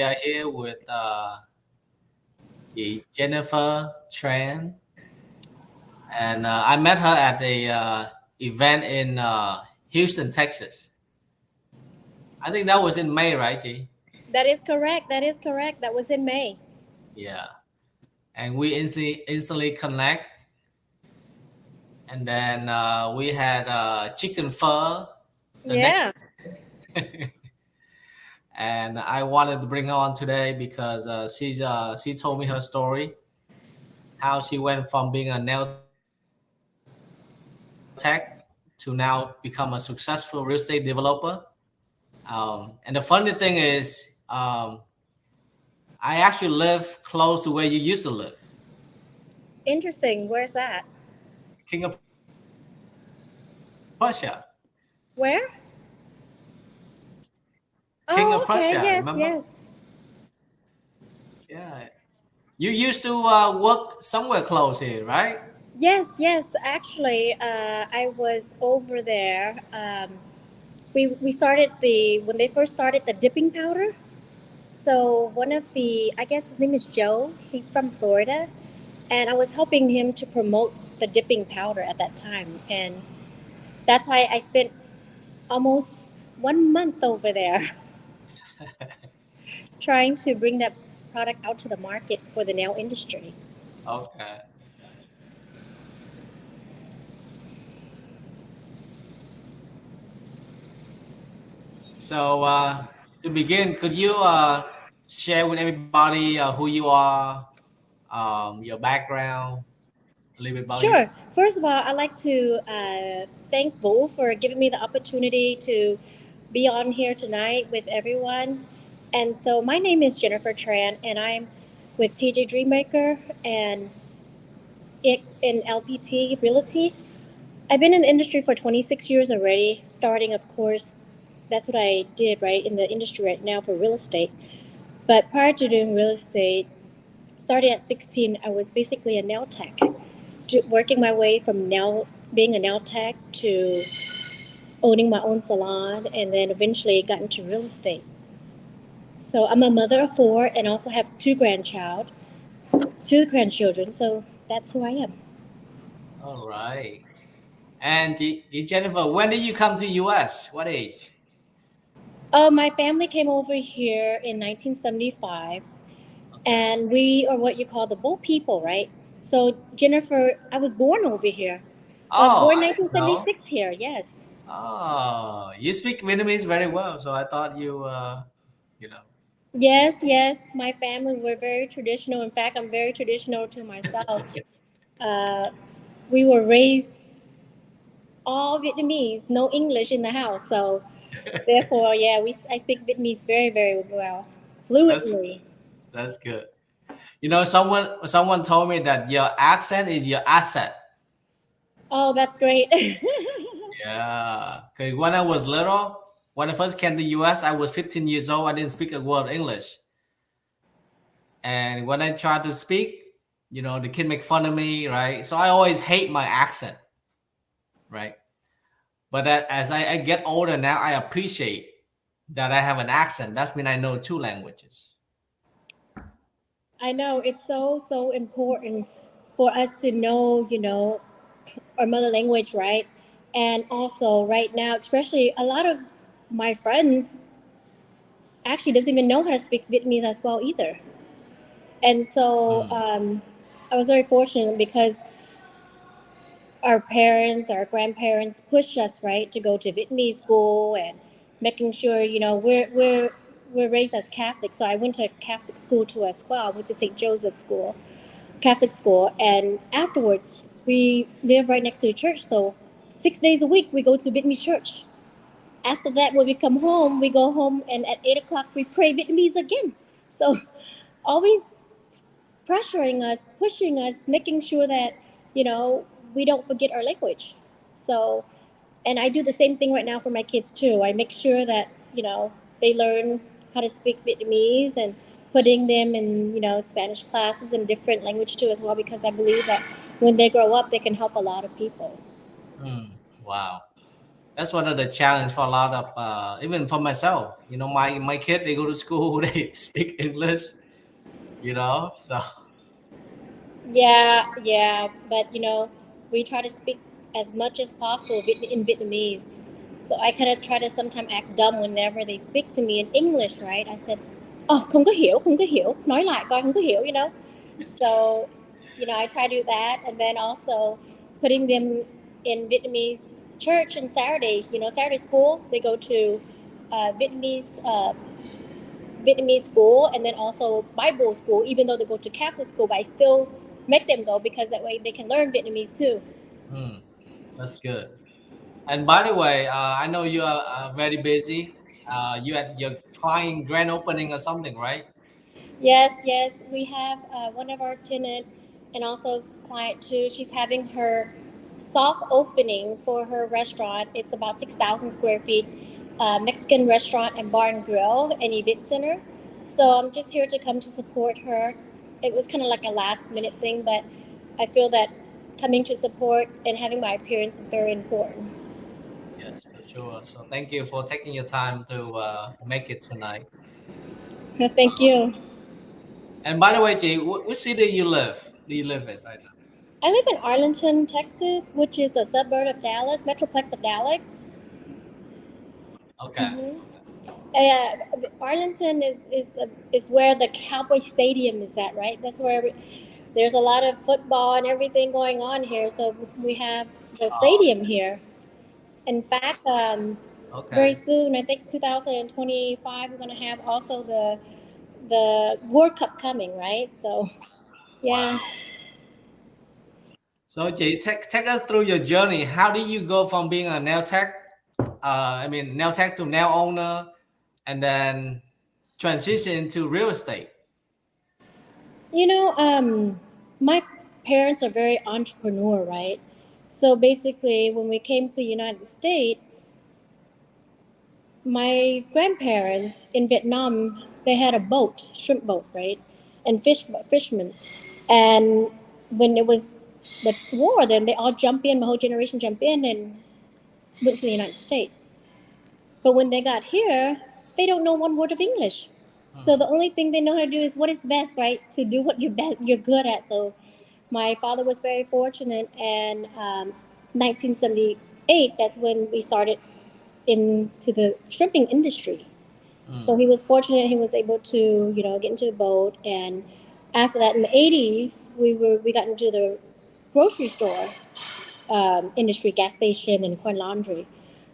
are here with the Jennifer Tran, and I met her at a event in Houston, Texas. I think that was in May, right, G? That is correct. That is correct. That was in May. Yeah, and we instantly connect, and then we had chicken pho the next, Yeah. and I wanted to bring her on today because she told me her story, how she went from being a nail tech to now become a successful real estate developer. And the funny thing is, I actually live close to where you used to live, Interesting. Where's that? King of Prussia. Where? King of Oh, Prussia, okay. remember? Yes, yes. Yeah. You used to work somewhere close here, right? Yes, yes. Actually, I was over there. We started when they first started the dipping powder. So one of the, I guess his name is Joe. He's from Florida, and I was helping him to promote the dipping powder at that time, and that's why I spent almost 1 month over there trying to bring that product out to the market for the nail industry. Okay. So to begin, could you share with everybody who you are, your background, a little bit about you? Sure. First of all, I'd like to thank Vo for giving me the opportunity to be on here tonight with everyone. And so, my name is Jennifer Tran, and I'm with TJ Dreammaker and it's in LPT Realty. I've been in the industry for 26 years already, starting, of course, that's what I did, right, in the industry right now for real estate. But prior to doing real estate, starting at 16, I was basically a nail tech, working my way from nail, being a nail tech to owning my own salon, and then eventually got into real estate. So I'm a mother of four and also have two grandchildren. So that's who I am. All right. And Jennifer, when did you come to US? What age? Oh, my family came over here in 1975, Okay. and we are what you call the Boat people, right? So Jennifer, I was born over here. I was Oh, born I didn't know. 1976 here. Yes. Oh, you speak Vietnamese very well, so I thought you, you know. Yes, yes. My family were very traditional. In fact, I'm very traditional to myself. Uh, we were raised all Vietnamese, no English in the house. So therefore, yeah, I speak Vietnamese very, very well, That's fluently. that's good. You know, someone told me that your accent is your asset. Oh, that's great. Yeah. Okay. When I was little, when I first came to US, I was 15 years old. I didn't speak a word of English, and when I tried to speak, the kid make fun of me, right? So I always hate my accent, right? But as I get older now, I appreciate that I have an accent. That's mean I know two languages. I know it's so, so important for us to know, our mother language, right? And also, right now, especially a lot of my friends actually doesn't even know how to speak Vietnamese as well either. And so Mm. I was very fortunate because our parents, our grandparents pushed us right to go to Vietnamese school and making sure we're raised as Catholic. So I went to Catholic school too as well. I went to St. Joseph School, Catholic school, and afterwards we live right next to the church. So 6 days a week we go to Vietnamese church. After that, when we come home, we go home and at 8 o'clock we pray Vietnamese again. So always pressuring us, pushing us, making sure that, you know, we don't forget our language. So, and I do the same thing right now for my kids too. I make sure that, they learn how to speak Vietnamese and putting them in, Spanish classes and different language too as well because I believe that when they grow up, they can help a lot of people. Mm. Wow. That's one of the challenge for a lot of even for myself. You know, my kid, they go to school, they speak English. You know, so Yeah, yeah, but we try to speak as much as possible in Vietnamese. So I kind of try to sometimes act dumb whenever they speak to me in English, right? I said, "Oh, không có hiểu, nói lại coi không có hiểu." So, I try to do that, and then also putting them in Vietnamese church on Saturday. Saturday school they go to Vietnamese school and then also Bible school, even though they go to Catholic school, but I still make them go because that way they can learn Vietnamese too. mm, that's good. And by the way, I know you are very busy. You had your client grand opening or something, right? Yes, yes, we have one of our tenant and also client too. She's having her soft opening for her restaurant. It's about 6,000 square feet, Mexican restaurant and bar and grill and event center. So I'm just here to come to support her. It was kind of like a last minute thing, but I feel that coming to support and having my appearance is very important. Yes, for sure. So thank you for taking your time to make it tonight. Thank you. And by the way, Jay, which city do you live in right now? I live in Arlington, Texas, which is a suburb of Dallas, metroplex of Dallas. Okay. Mm-hmm. Arlington is where the Cowboy Stadium is at, right? That's where there's a lot of football and everything going on here. So we have the Oh, stadium here. In fact, very okay. soon, I think 2025, we're going to have also the World Cup coming, right? So yeah. Wow. So Jay, take us through your journey. How did you go from being a nail tech, nail tech to nail owner, and then transition into real estate? You know, my parents are very entrepreneur, right? So basically, when we came to United States, my grandparents in Vietnam, they had a boat, shrimp boat, right, and fishermen, and when it was the war, then they all jump in. My whole generation jumped in and went to the United States. But when they got here, they don't know one word of English. So the Hmm. only thing they know how to do is what is best, right? To do what you're good at. So my father was very fortunate, and 1978, that's when we started into the shrimping industry. So Hmm. he was fortunate; he was able to, get into the boat. And after that, in the '80s, we got into the grocery store industry, gas station, and coin laundry.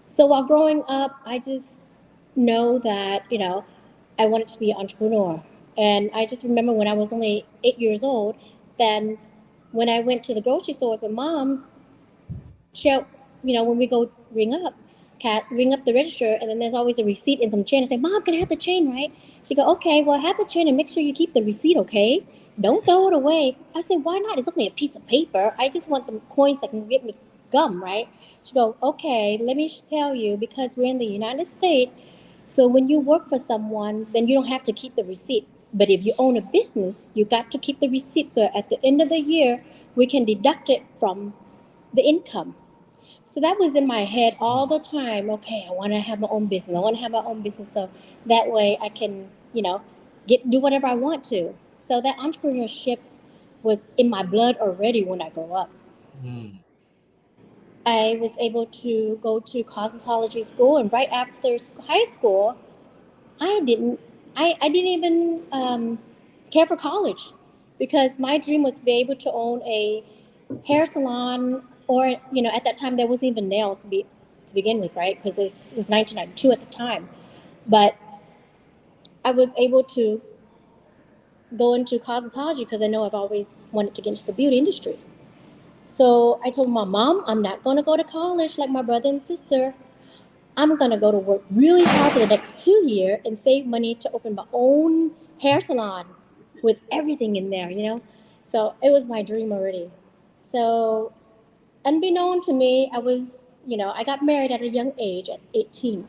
So while growing up, I just know that I wanted to be an entrepreneur. And I just remember when I was only 8 years old, then when I went to the grocery store with my mom, when we go ring up the register, and then there's always a receipt and some chain. I say, Mom, can I have the chain, right? She go, okay, well, have the chain and make sure you keep the receipt, okay? Don't throw it away. I say, why not? It's only a piece of paper. I just want the coins that can get me gum, right? She go, okay, let me tell you, because we're in the United States, so when you work for someone, then you don't have to keep the receipt. But if you own a business, you got to keep the receipt. So at the end of the year, we can deduct it from the income. So that was in my head all Hmm. the time. Okay, I want to have my own business. I want to have my own business, so that way I can, do whatever I want to. So that entrepreneurship was in my blood already when I grew up. Hmm. I was able to go to cosmetology school, and right after high school, I didn't. I didn't even care for college because my dream was to be able to own a hair salon, or at that time there wasn't even nails to begin with, right? Because it was 1992 at the time. But I was able to go into cosmetology because I know I've always wanted to get into the beauty industry. So I told my mom, I'm not going to go to college like my brother and sister. I'm gonna go to work really hard for the next 2 years and save money to open my own hair salon with everything in there. So it was my dream already. So unbeknown to me, I got married at a young age at 18.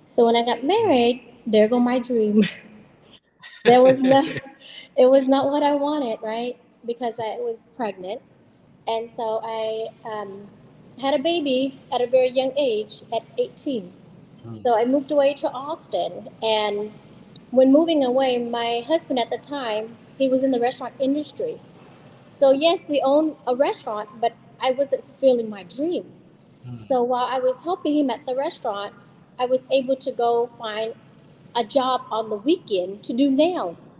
So when I got married, there go my dream. there was no, it was not what I wanted, right? Because I was pregnant, and so I had a baby at a very young age at 18. Mm, So I moved away to Austin. And when moving away, my husband at the time, he was in the restaurant industry. So yes, we owned a restaurant, but I wasn't fulfilling my dream. mm, So while I was helping him at the restaurant, I was able to go find a job on the weekend to do nails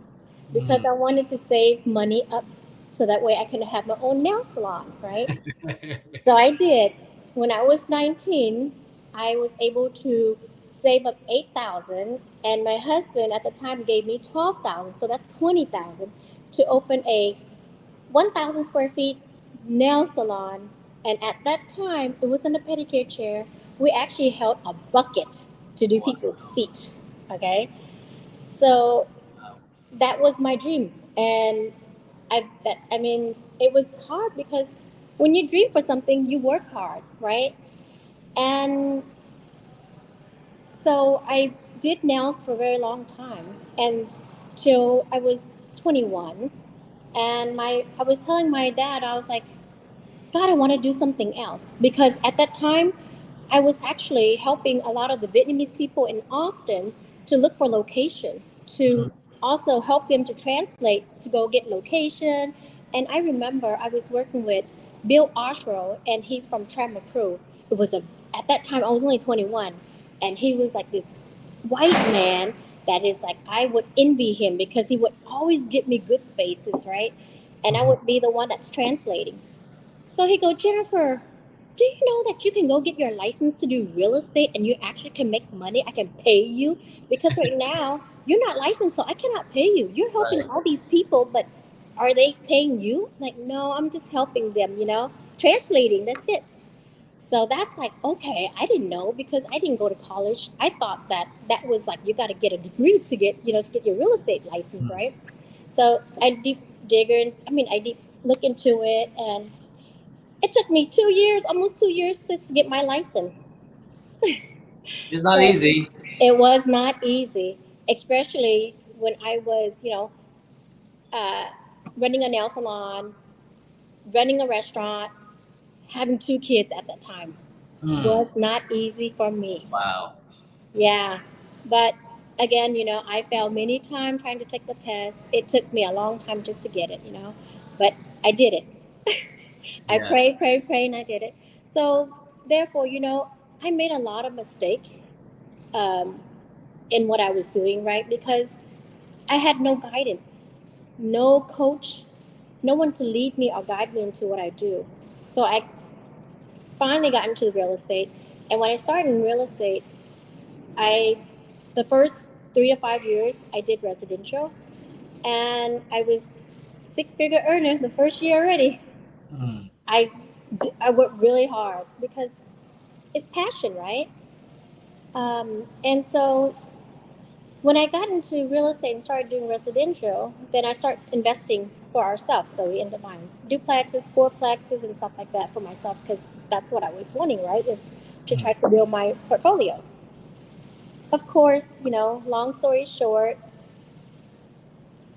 because mm. I wanted to save money up so that way I can have my own nail salon, right? So I did. When I was 19, I was able to save up 8,000 and my husband at the time gave me 12,000, so that's 20,000 to open a 1,000 square feet nail salon. And at that time, it wasn't a pedicure chair. We actually held a bucket to do Wow. people's feet. Okay. So that was my dream. And I mean, it was hard because when you dream for something, you work hard, right? And so I did nails for a very long time and till I was 21. And I was telling my dad, I was like, God, I want to do something else. Because at that time, I was actually helping a lot of the Vietnamese people in Austin to look for location, Mm, to also help them to translate, to go get location. And I remember I was working with Bill Oshro, and he's from Tran. It was a At that time I was only 21, and he was like this white man that is like I would envy him because he would always get me good spaces, right? And I mhm. would be the one that's translating. So he go, Jennifer, do you know that you can go get your license to do real estate and you actually can make money? I can pay you because right now you're not licensed, so I cannot pay you. You're helping Right. all these people, but are they paying you? Like, no, I'm just helping them, translating. That's it. So that's like, okay, I didn't know because I didn't go to college. I thought that that was like you got to get a degree to get your real estate license, Mm. right? So I deep digger, I mean, I deep look into it, and it took me 2 years, almost 2 years, to get my license. It's not So easy. it was not easy, especially when I was, uh, running a nail salon, running a restaurant, having two kids at that time. Mm. Was not easy for me. Wow. Yeah. But again, I failed many times trying to take the test. It took me a long time just to get it. But I did it. I Yes. prayed, prayed, prayed, and I did it. So therefore, I made a lot of mistake um, in what I was doing, right? Because I had no guidance, no coach, no one to lead me or guide me into what I do. So I finally got into real estate. And when I started in real estate, I the first 3 to 5 years I did residential, and I was six-figure earner the first year already. Mm. I worked really hard because it's passion, right? And so when I got into real estate and started doing residential, then I started investing for ourselves. So we ended up buying duplexes, fourplexes, and stuff like that for myself because that's what I was wanting, right? Is to Mm. try to build my portfolio. Of course, long story short,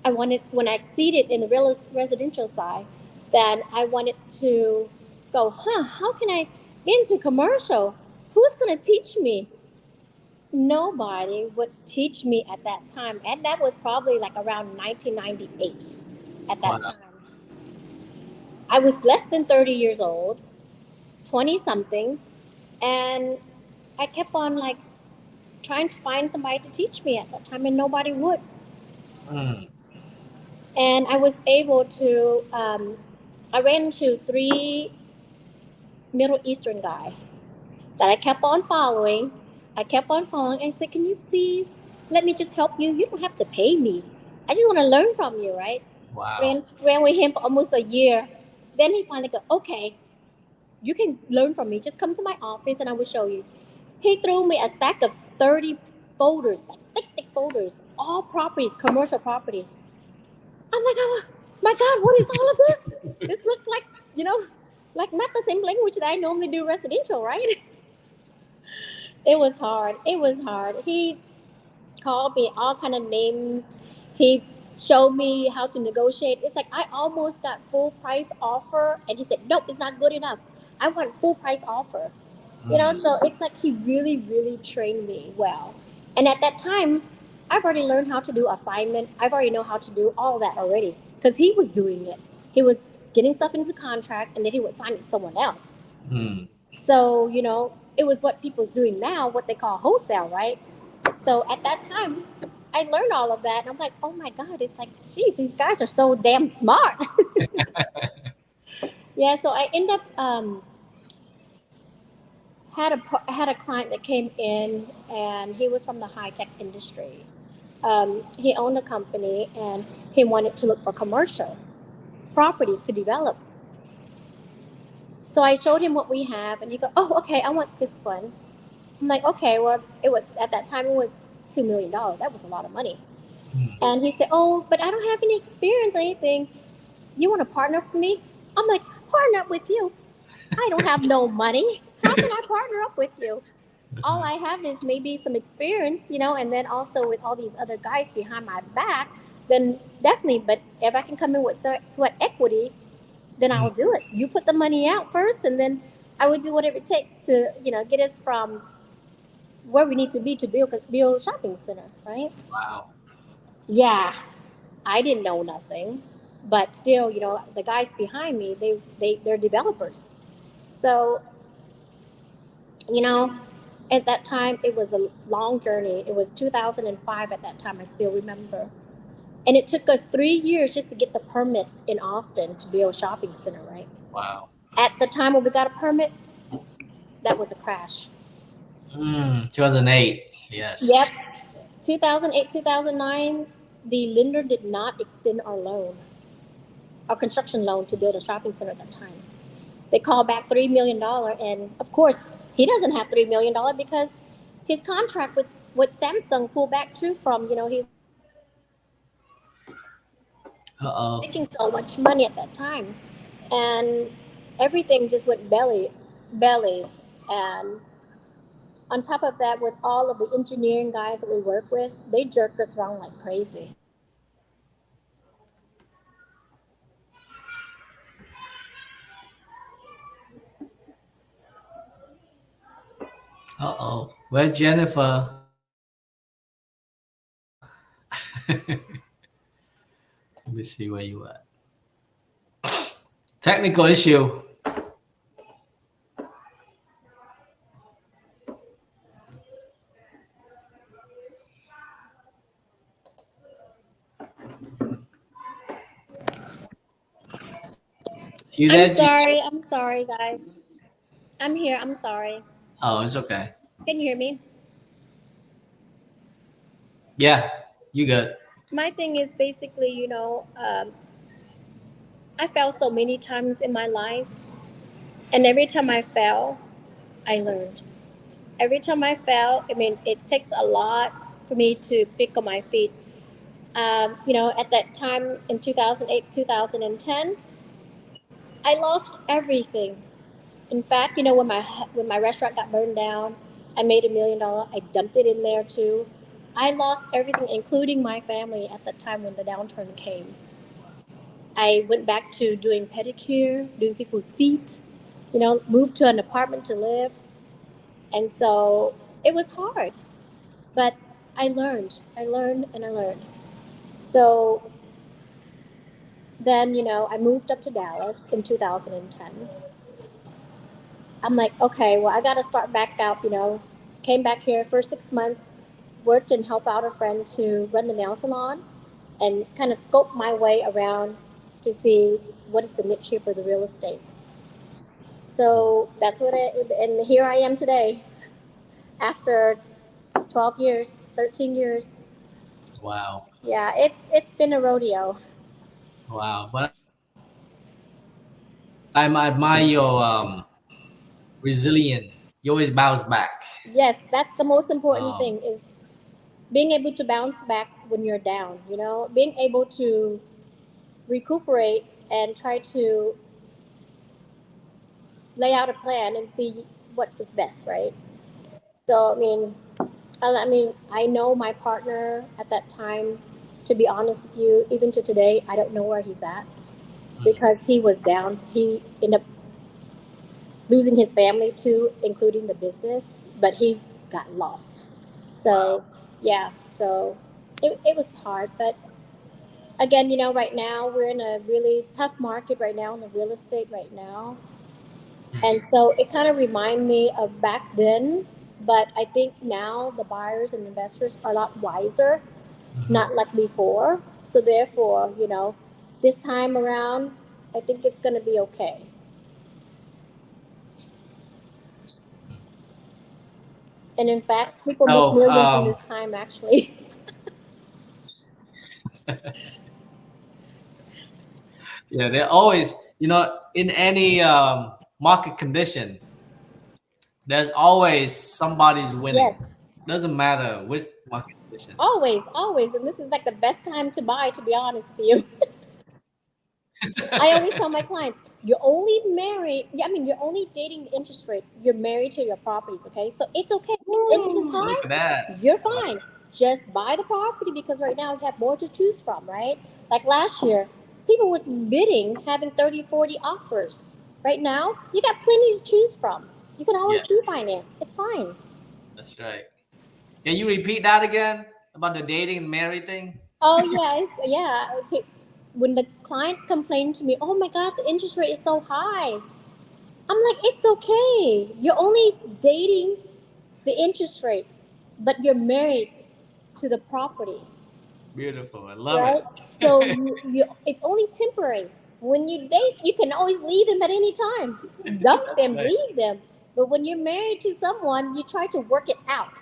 I wanted when I exceeded in the residential side, then I wanted to go, how can I get into commercial? Who's going to teach me? Nobody would teach me at that time. And that was probably like around 1998 at that Wow. time. I was less than 30 years old, 20 something, and I kept on like trying to find somebody to teach me at that time, and nobody would. Mm. And I was able to, I ran into three Middle Eastern guy that I kept on following. I kept on following. I said, "Can you please let me just help you? You don't have to pay me. I just want to learn from you, right?" Wow. Ran with him for almost a year. Then he finally go, "Okay, you can learn from me. Just come to my office and I will show you." He threw me a stack of 30 folders, like thick, thick folders, all properties, commercial property. I'm like, oh my God, what is all of this? This looks like, you know, like not the same language that I normally do residential, right? It was hard. It was hard. He called me all kind of names. He showed me how to negotiate. It's like I almost got full price offer, and he said, "Nope, it's not good enough." I want full price offer. You know, so it's like he really, really trained me well. And at that time, I've already learned how to do assignment. I've already know how to do all that already because he was doing it. He was getting stuff into contract and then he would sign it to someone else. Mm. So, you know, it was what people's doing now, what they call wholesale, right? So at that time, I learned all of that and I'm like, oh my God, it's like, geez, these guys are so damn smart. Yeah, so I end up had a client that came in and he was from the high tech industry. He owned a company and he wanted to look for commercial properties to develop. So I showed him what we have and he go, oh, okay, I want this one. I'm like, okay, well, it was at that time it was $2 million. That was a lot of money. Mm. And he said, oh, but I don't have any experience or anything. You want to partner up with me? I'm like, partner up with you? I don't have no money. How can I partner up with you? All I have is maybe some experience, you know, and then also with all these other guys behind my back, then definitely. But if I can come in with sweat equity, then I'll Mm. do it. You put the money out first, and then I would do whatever it takes to, you know, get us from where we need to be to build a shopping center, right? Wow. Yeah, I didn't know nothing, but still, you know, the guys behind me, they're developers. So, you know, at that time it was a long journey. It was 2005 at that time, I still remember. And it took us 3 years just to get the permit in Austin to build a shopping center, right? Wow. At the time when we got a permit, that was a crash. 2008. Yes. Yep. 2008, 2009, the lender did not extend our loan, our construction loan to build a shopping center at that time. They called back $3 million, and of course, he doesn't have $3 million because his contract with Samsung pulled back too. From, you know, he's Uh-oh. making so much money at that time, and everything just went belly. And on top of that, with all of the engineering guys that we work with, they jerk us around like crazy. Uh-oh. Where's Jennifer? Let me see where you at. Technical issue. You I'm there, G? sorry. I'm sorry, guys. I'm here. I'm sorry. Oh, it's okay. Can you hear me? Yeah, you good. My thing is basically, you know, I fell so many times in my life, and every time I fell, I learned. Every time I fell, I mean, it takes a lot for me to pick on my feet. You know, at that time in 2008, 2010, I lost everything. In fact, you know, when my restaurant got burned down, I made $1 million. I dumped it in there too. I lost everything, including my family, at the time when the downturn came. I went back to doing pedicure, doing people's feet, you know, moved to an apartment to live. And so it was hard, but I learned, and I learned. So then, you know, I moved up to Dallas in 2010. I'm like, okay, well, I got to start back out, you know. Came back here for 6 months, worked and helped out a friend to run the nail salon, and kind of scope my way around to see what is the niche here for the real estate. So that's what it, and here I am today after 12 years, 13 years. Wow. Yeah, it's been a rodeo. Wow. But I admire your resilient. You always bounce back. Yes, that's the most important Um, thing is being able to bounce back when you're down, you know, being able to recuperate and try to lay out a plan and see what is best, right? So, I know my partner at that time, to be honest with you, even to today, I don't know where he's at mm, because he was down. He ended up losing his family too, including the business, but he got lost. Wow. So, yeah, so it was hard. But again, right now we're in a really tough market right now in the real estate right now. And so it kind of reminded me of back then. But I think now the buyers and investors are a lot wiser, Mhm. not like before. So, therefore, this time around, I think it's going to be okay. And in fact, people make So, millions in this time actually. yeah, they're always, in any market condition, there's always somebody's winning. Yes, Doesn't matter which market condition. always, always. And this is like the best time to buy, to be honest with you. I always tell my clients, you're only married, I mean, you're only dating the interest rate. You're married to your properties, okay? So it's okay. If interest is Woo, look at high, that. you're I love fine. Just buy the property because right now we have more to choose from, right? Like last year, people was bidding, having 30, 40 offers. Right now, you got plenty to choose from. You can it. always Yes, refinance. It's fine. that's right. Can you repeat that again about the dating and married thing? Oh, yes. Yeah. Okay. When the client complained to me, oh my God, the interest rate is so high. I'm like, it's okay. You're only dating the interest rate, but you're married to the property, Beautiful. I love right? So it. it's only temporary. When you date, you can always leave them at any time, dump That's them, right. leave them. But when you're married to someone, you try to work it out.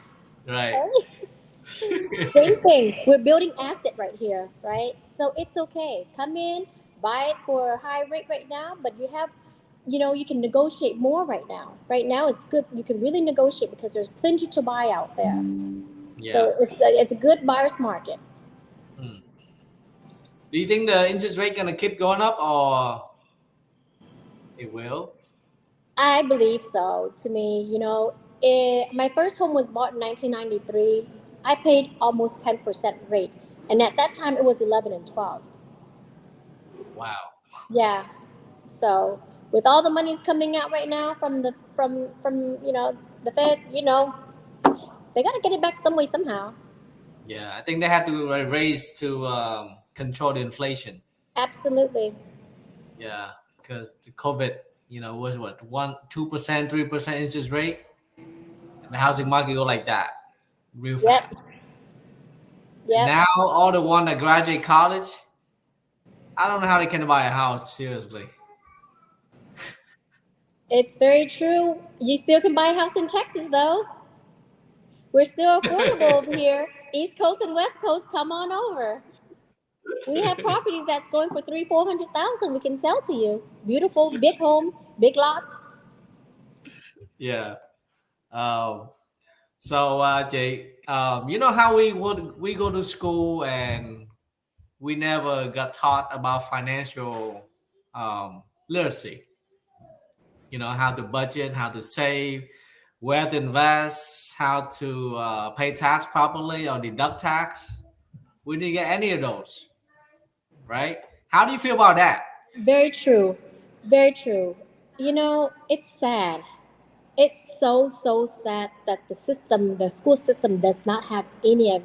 Right. Right? Same thing. We're building asset right here, right? So it's okay. Come in, buy it for a high rate right now, but you can negotiate more right now. Right now, it's good. You can really negotiate because there's plenty to buy out there. Yeah. So it's a good buyer's market. Hmm. Do you think the interest rate gonna keep going up or it will? I believe so. To me, my first home was bought in 1993. I paid almost 10% rate, and at that time it was 11 and 12. Wow. Yeah. So with all the monies coming out right now from the feds, they gotta get it back some way somehow. Yeah, I think they have to raise to control the inflation. Absolutely. Yeah, because the COVID, was what 1, 2%, 3% interest rate, and the housing market go like that real Yep. fast. And Yep. now all the one that graduate college, I don't know how they can buy a house. Seriously. It's very true. You still can buy a house in Texas though. We're still affordable over here. East Coast and West Coast, come on over. We have properties that's going for 300,000, 400,000. We can sell to you. Beautiful, big home, big lots. Yeah. Um, so, Jay, you know how we go to school and we never got taught about financial literacy. How to budget, how to save, where to invest, how to pay tax properly or deduct tax. We didn't get any of those, right? How do you feel about that? Very true. Very true. It's sad. It's so, so sad that the school system does not have any of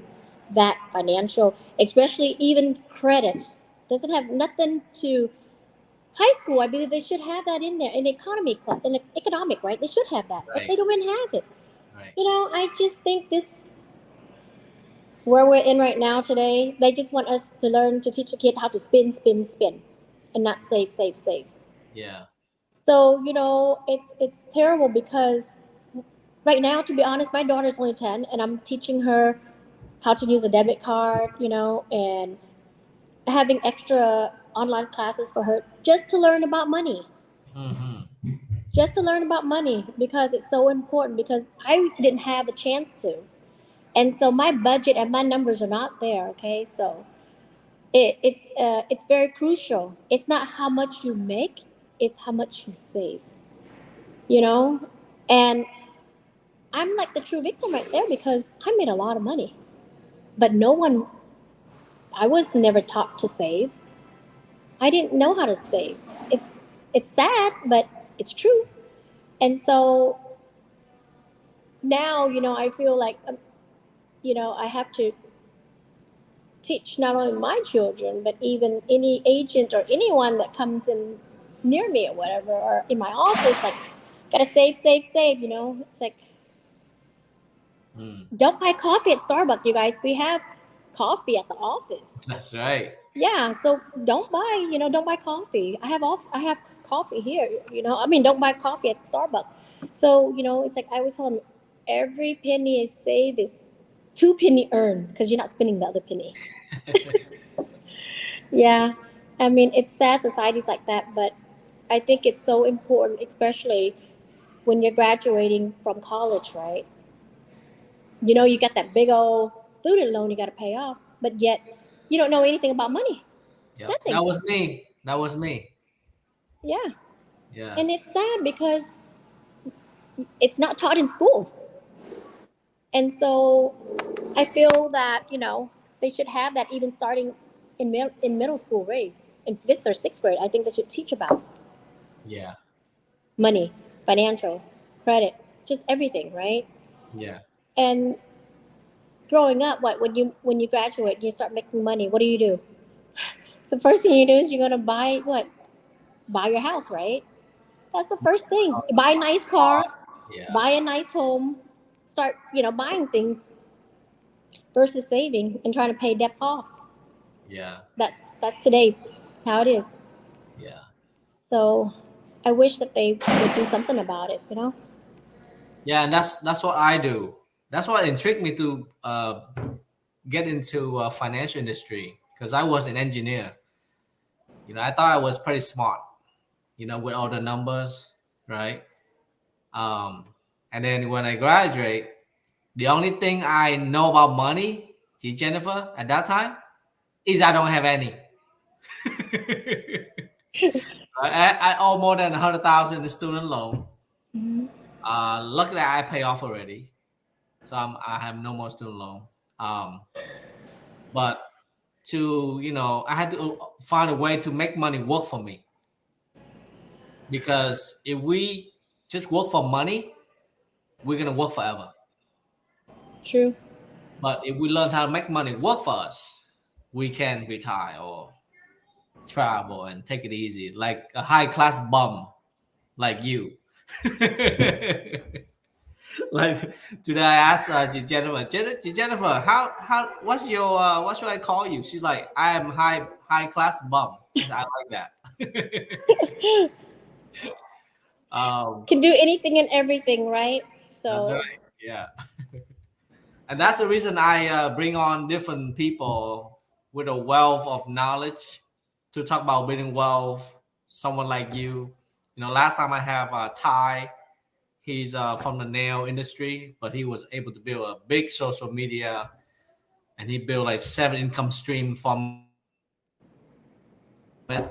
that financial, especially even credit. Doesn't have nothing to high school. I believe they should have that in there in in economic, right? They should have that, but Right, they don't even have it. right. I just think this where we're in right now today, they just want us to learn to teach a kid how to spin, spin, spin, and not save, save, save. Yeah. So it's terrible because right now, to be honest, my daughter's only 10, and I'm teaching her how to use a debit card, and having extra online classes for her just to learn about money. Mm-hmm. Just to learn about money because it's so important because I didn't have a chance to. And so my budget and my numbers are not there, okay? So it's very crucial. It's not how much you make, it's how much you save, you know? And I'm like the true victim right there because I made a lot of money, but I was never taught to save. I didn't know how to save. It's it's sad, but it's true. And so now, I feel like, I have to teach not only my children, but even any agent or anyone that comes in near me or whatever, or in my office, like, gotta save, save, save, It's like, Mm, don't buy coffee at Starbucks, you guys. We have coffee at the office. that's right. Yeah, so don't buy coffee. I have coffee here, I mean, don't buy coffee at Starbucks. So, it's like I always tell them, every penny is saved is 2 penny earned, because you're not spending the other penny. Yeah. I mean, it's sad society's like that, but I think it's so important, especially when you're graduating from college, right? You got that big old student loan you got to pay off, but yet you don't know anything about money. Yep. Nothing. That was me. That was me. Yeah. Yeah. And it's sad because it's not taught in school. And so I feel that, they should have that even starting in middle school, right? In fifth or sixth grade, I think they should teach about Yeah. money, financial, credit, just everything, right? Yeah. And growing up, what when you graduate, you start making money. What do? The first thing you do is you're gonna buy what? Buy your house, right? That's the first thing. Buy a nice car, Yeah. buy a nice home, start, buying things versus saving and trying to pay debt off. Yeah. That's today's how it is. Yeah. So I wish that they would do something about it. Yeah. And that's what I do. That's what intrigued me to get into financial industry because I was an engineer. I thought I was pretty smart. With all the numbers, right? Um, and then when I graduate, the only thing I know about money, Jennifer, at that time, is I don't have any. I owe more than 100,000 in student loan. Mhm. Luckily, I pay off already, so I have no more student loan. Um, but I had to find a way to make money work for me because if we just work for money, we're gonna work forever. True. But if we learn how to make money work for us, we can retire or travel and take it easy, like a high class bum like you. Like today, I asked Jennifer, what's your what should I call you? She's like, I am high class bum. I said, I like that. um, Can do anything and everything, right? that's right. So Yeah, and that's the reason I bring on different people with a wealth of knowledge to talk about building wealth. Someone like you. Last time I have Ty. He's from the nail industry, but he was able to build a big social media, and he built like 7 income stream from it.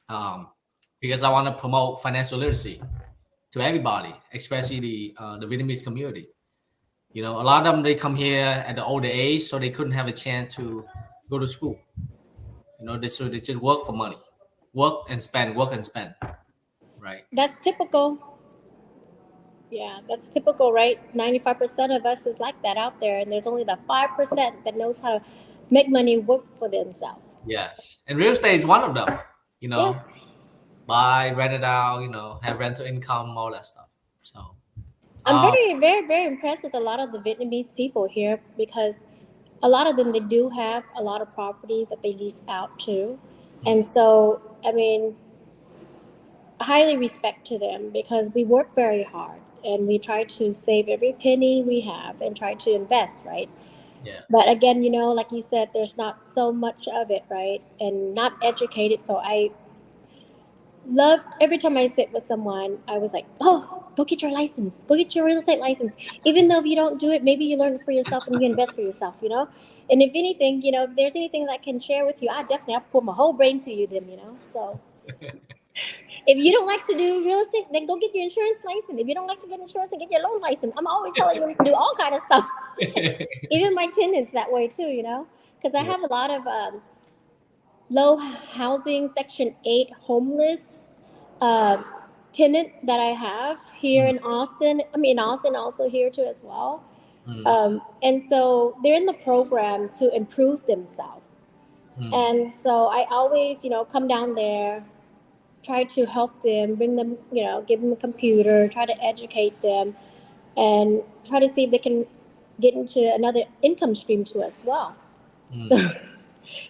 Um, because I want to promote financial literacy to everybody, especially the Vietnamese community. A lot of them they come here at the older age, so they couldn't have a chance to go to school. So they just work for money, work and spend, right? that's typical. Yeah, that's typical, right? 95% of us is like that out there, and there's only the 5% that knows how to make money work for themselves. Yes, and real estate is one of them. You know, Yes. buy, rent it out. Have rental income, all that stuff. So, I'm um, very, very, very impressed with a lot of the Vietnamese people here, because a lot of them, they do have a lot of properties that they lease out to. And mm, so, I mean, highly respect to them, because we work very hard and we try to save every penny we have and try to invest, right? yeah, But again, like you said, there's not so much of it, right? And not educated. So I love, every time I sit with someone, I was like, oh, go get your license, go get your real estate license. Even though if you don't do it, maybe you learn it for yourself and you invest for yourself. And if anything, if there's anything that I can share with you, I'll pour my whole brain to you, then. So if you don't like to do real estate, then go get your insurance license. If you don't like to get insurance, and get your loan license. I'm always telling them to do all kind of stuff. Even my tenants that way too. Because I yeah, have a lot of low housing, Section 8 homeless, uh, tenant that I have here in Austin. I mean, in Austin also here too as well. And so they're in the program to improve themselves. And so I always, come down there, try to help them, bring them, give them a computer, try to educate them, and try to see if they can get into another income stream too as well. So,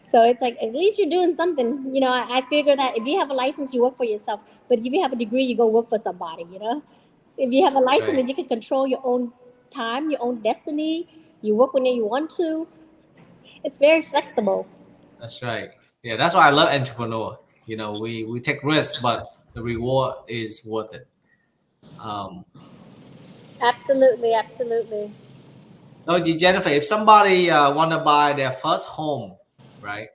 so it's like at least you're doing something. I figure that if you have a license, you work for yourself. But if you have a degree, you go work for somebody. If you have a license, Right. then you can control your own time, your own destiny. You work when you want to. It's very flexible. That's right. Yeah, that's why I love entrepreneur. We take risks, but the reward is worth it. Um, Absolutely, absolutely. so Jennifer, if somebody want to buy their first home, right?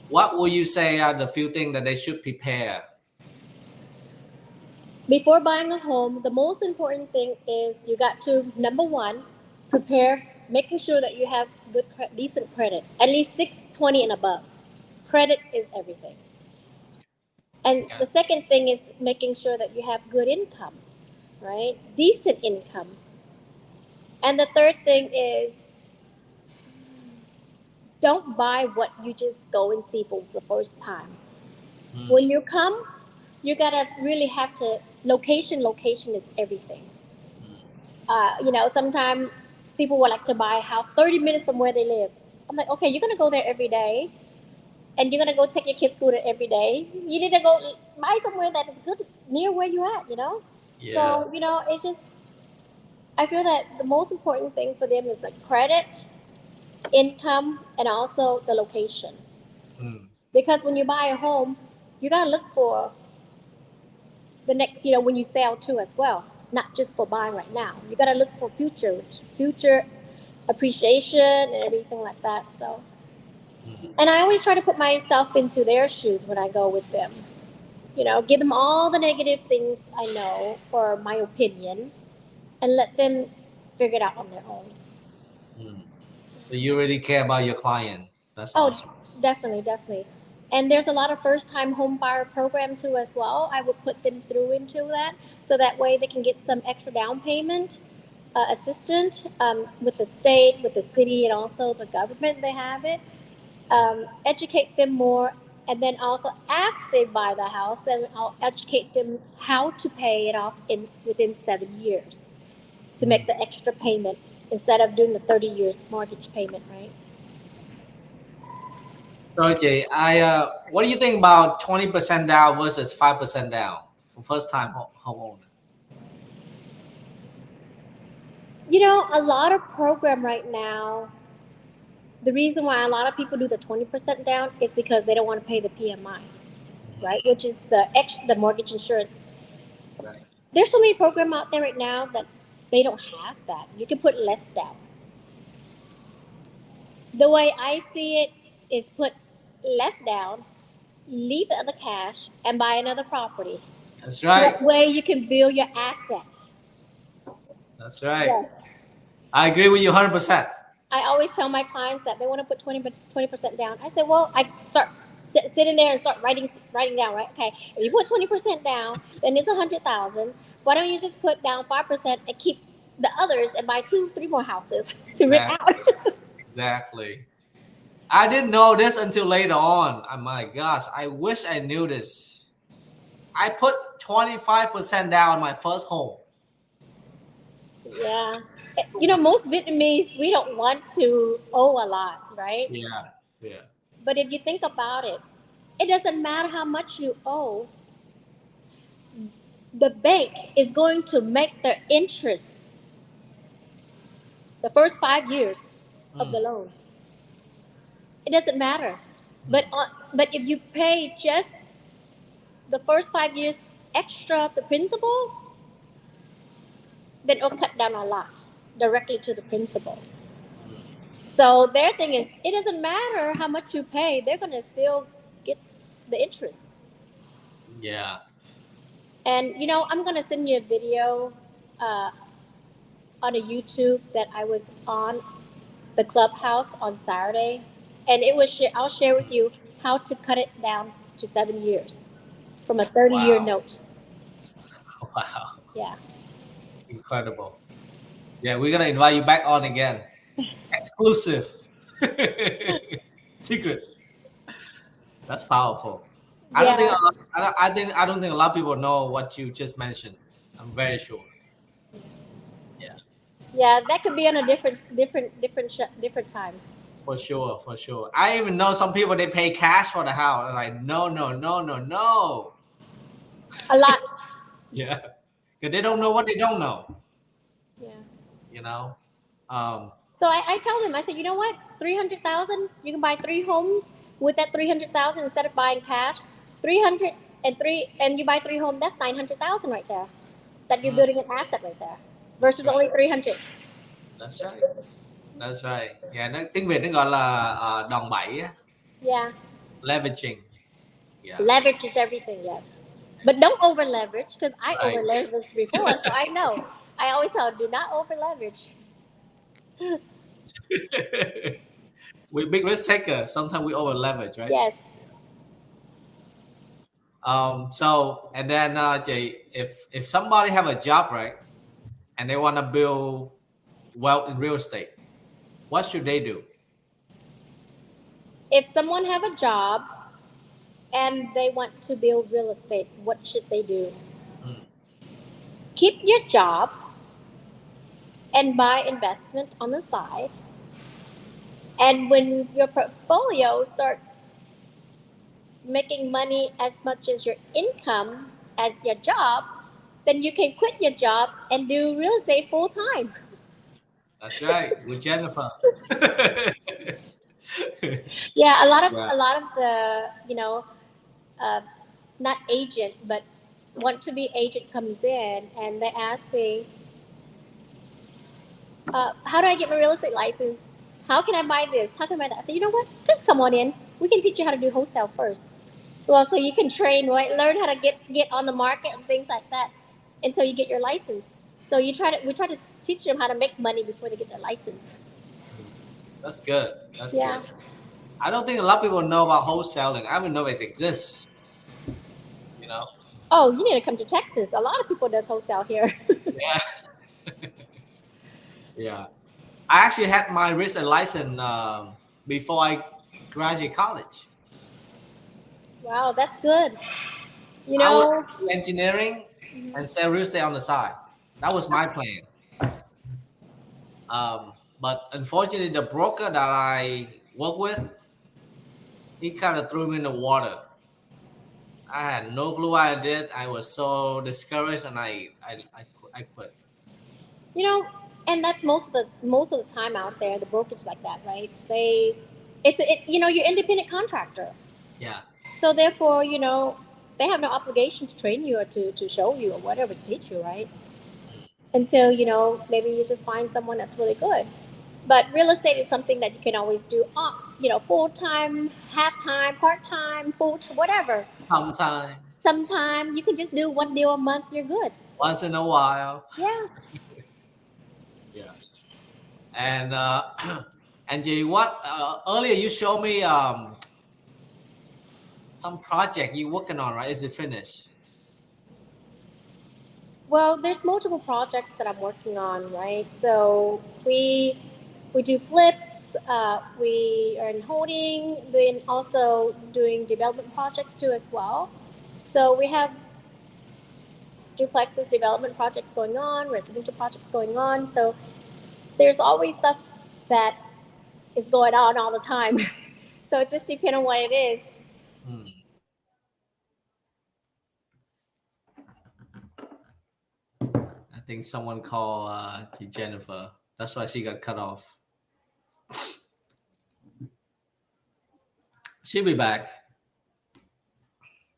What would you say are the few things that they should prepare? Before buying a home, the most important thing is you got to, number one, prepare, making sure that you have good, decent credit, at least 620 and above. Credit is everything. And Okay. the second thing is making sure that you have good income, right? Decent income. And the third thing is don't buy what you just go and see for the first time. When you come, you gotta really have to location is everything. Sometimes people would like to buy a house 30 minutes from where they live. I'm like, okay, you're gonna go there every day, and you're gonna go take your kids to school there every day. You need to go buy somewhere that is good near where you at. Yeah. So it's just I feel that the most important thing for them is like credit, income, and also the location. Mm. Because when you buy a home, you gotta look for the next, when you sell too as well, not just for buying right now. You got to look for future appreciation and everything like that. So, and I always try to put myself into their shoes when I go with them. Give them all the negative things I know or my opinion, and let them figure it out on their own. Mm. So you really care about your client. That's Oh, awesome. definitely, definitely. And there's a lot of first time home buyer program too as well. I would put them through into that so that way they can get some extra down payment assistance with the state, with the city, and also the government. They have it. Educate them more, and then also after they buy the house, then I'll educate them how to pay it off in within 7 years to make the extra payment instead of doing the 30 years mortgage payment, right? So Jay, what do you think about 20% down versus 5% down for first time homeowner? A lot of program right now. The reason why a lot of people do the 20% down is because they don't want to pay the PMI, right? Which is the mortgage insurance. Right. There's so many programs out there right now that they don't have that. You can put less down. The way I see it is put less down, leave the other cash, and buy another property. That's right. That way you can build your assets. That's right. Yes. I agree with you 100%. I always tell my clients that they want to put 20% down. I said, well, I start sitting there and start writing down, right? Okay, if you put 20% down, then it's 100,000. Why don't you just put down 5% and keep the others and buy 2, 3 more houses to rent out? Exactly. Exactly. I didn't know this until later on. Oh my gosh, I wish I knew this. I put 25% down on my first home. Yeah. Most Vietnamese, we don't want to owe a lot, right? Yeah. Yeah. But if you think about it, it doesn't matter how much you owe, the bank is going to make their interest the first 5 years of the Mm. loan. It doesn't matter. But Mm. but if you pay just the first 5 years extra the principal, then it'll cut down a lot directly to the principal. Mm. So their thing is, it doesn't matter how much you pay; they're gonna still get the interest. Yeah. And I'm gonna send you a video uh, on a YouTube that I was on the clubhouse on Saturday, and it was. I'll share with you how to cut it down to 7 years from a 30-year Wow. note. Wow, Yeah. incredible. Yeah, we're gonna invite you back on again. Exclusive. Secret. That's powerful. I don't think Yeah. a lot, I don't think a lot of people know what you just mentioned. I'm very sure. Yeah, Yeah. That could be on a different time. for sure, for sure. I even know some people they pay cash for the house. I'm like, no, no, no, no, no. A lot. Yeah, because they don't know what they don't know. Yeah. You know. Um, So I tell them, I said, you know what? 300,000, you can buy three homes with that 300,000 instead of buying cash. 303, and you buy three homes, that's 900,000 right there. That you're mm, building an asset right there. that's Versus right. only 300. That's right. That's right. Yeah, tiếng Việt nó gọi là đòn bẩy á, Yeah. leveraging. Yeah. Leverage is everything, yes. But don't over leverage because I Right. over leveraged before, so I know. I always tell do not over leverage. We big risk taker. Sometimes we over leverage, right? Yes. So and then Jay, if somebody have a job, right, and they want to build wealth in real estate, what should they do? If someone have a job and they want to build real estate, what should they do? Mm, Keep your job and buy investment on the side. And when your portfolio start making money as much as your income at your job, then you can quit your job and do real estate full time. that's right, with Jennifer. Yeah, Yeah. a lot of the uh, not agent but want to be agent comes in and they ask me, how do I get my real estate license? How can I buy this? How can I buy that? I say, you know what? Just come on in. We can teach you how to do wholesale first. Well, so you can train, right? Learn how to get on the market and things like that until you get your license. So we try to teach them how to make money before they get their license. Mm, that's good. That's Yeah. good. I don't think a lot of people know about wholesaling. I don't know it exists. You know. Oh, you need to come to Texas. A lot of people does wholesale here. Yeah. Yeah. I actually had my real estate license before I graduated college. Wow, that's good. You I was know, in engineering and sell real estate on the side. That was my plan. But unfortunately, the broker that I work with, he kind of threw me in the water. I had no clue what I did. I was so discouraged, and I quit. you know, and that's most of the time out there, the brokerage like that, right? You're independent contractor. Yeah, So therefore, they have no obligation to train you or to show you or whatever to teach you, right? Until, maybe you just find someone that's really good. But real estate is something that you can always do, full time, half time, part time, whatever. sometime, Sometime you can just do one deal a month, you're good. once in a while. Yeah. Yeah, and and what earlier you showed me some project you working on, right? Is it finished? Well, there's multiple projects that I'm working on, right? So we do flips, we are in holding, then also doing development projects too as well. So we have duplexes development projects going on, residential projects going on. So there's always stuff that is going on all the time. So it just depends on what it is. Hmm. I think someone called to Jennifer. That's why she got cut off. She'll be back.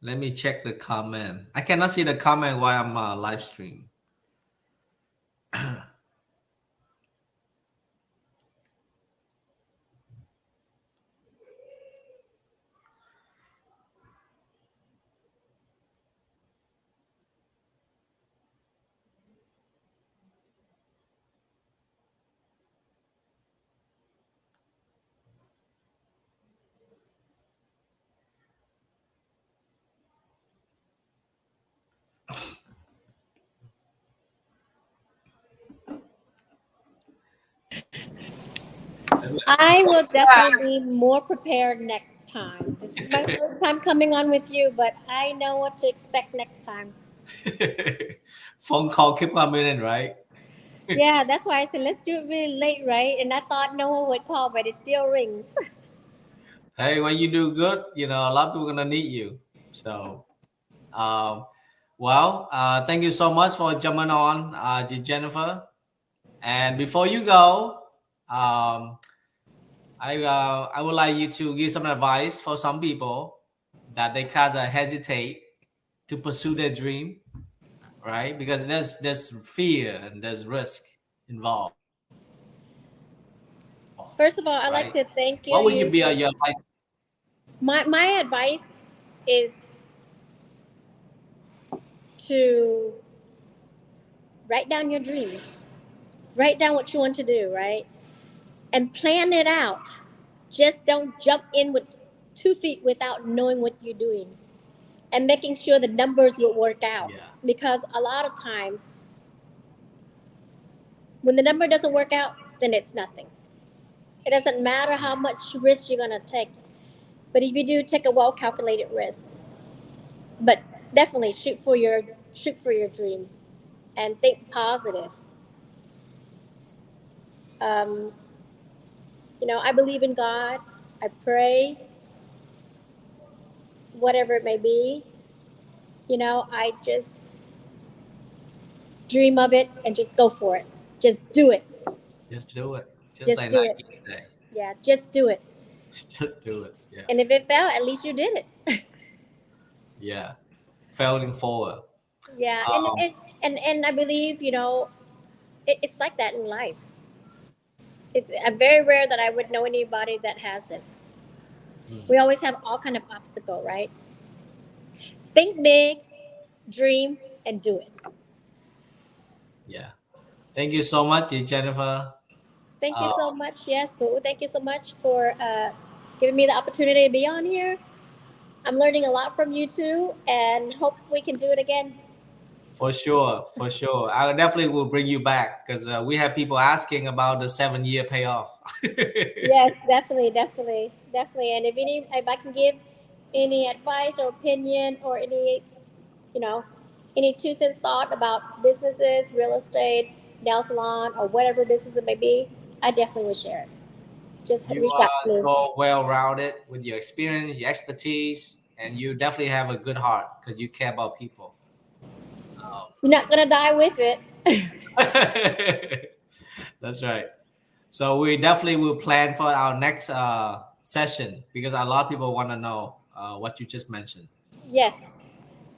Let me check the comment. I cannot see the comment while I'm live stream. I will Welcome definitely be more prepared next time. This is my first time coming on with you, but I know what to expect next time. back. Phone call keep coming in, right? Yeah, that's why I said let's do it really late, right? And I thought no one would call, but it still rings. Hey, when you do good, a lot of people gonna need you. So, um, well, thank you so much for jumping on, Jennifer. And before you go, um, I would like you to give some advice for some people that they kind of hesitate to pursue their dream, right? Because there's fear and there's risk involved, right? First of all, I'd What like would to you be thank your you advice? for my advice is to write down your dreams. Write down what you want to do, right? And plan it out. Just don't jump in with 2 feet without knowing what you're doing and making sure the numbers will work out. Yeah, Because a lot of time, when the number doesn't work out, then it's nothing. It doesn't matter how yeah, much risk you're gonna take. But if you do take a well calculated risk, but definitely shoot for your dream and think positive. Um, I believe in God. I pray, whatever it may be. I just dream of it and just go for it. Just do it. just do it. Just Just like do it. Nike say, Yeah, just do it. just do it. Yeah, And if it failed, at least you did it. yeah. Failing forward. Yeah, Um, and I believe it's like that in life. It's very rare that I would know anybody that hasn't. mm, We always have all kind of obstacle, right? Think big, dream, and do it. yeah. Thank you so much, Jennifer. Thank you Uh, so much. Yes, but thank you so much for giving me the opportunity to be on here. I'm learning a lot from you too, and hope we can do it again. for sure, for sure. I definitely will bring you back because we have people asking about the 7 year payoff. Yes, definitely, definitely, definitely. And if I can give any advice or opinion or you know, any 2 cents thought about businesses, real estate, nail salon, or whatever business it may be, I definitely would share it. Just You reach out are to me. so well rounded with your experience, your expertise, and you definitely have a good heart because you care about people. You're not gonna die with it. That's right. So we definitely will plan for our next session because a lot of people want to know what you just mentioned. So, Yes.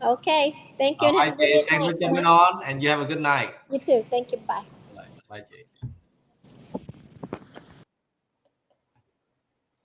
Okay. Thank you, all and have right, a Jay. brilliant Thanks night. for coming on, and you have a good night. You too. Thank you. Bye. Bye, bye, Jay.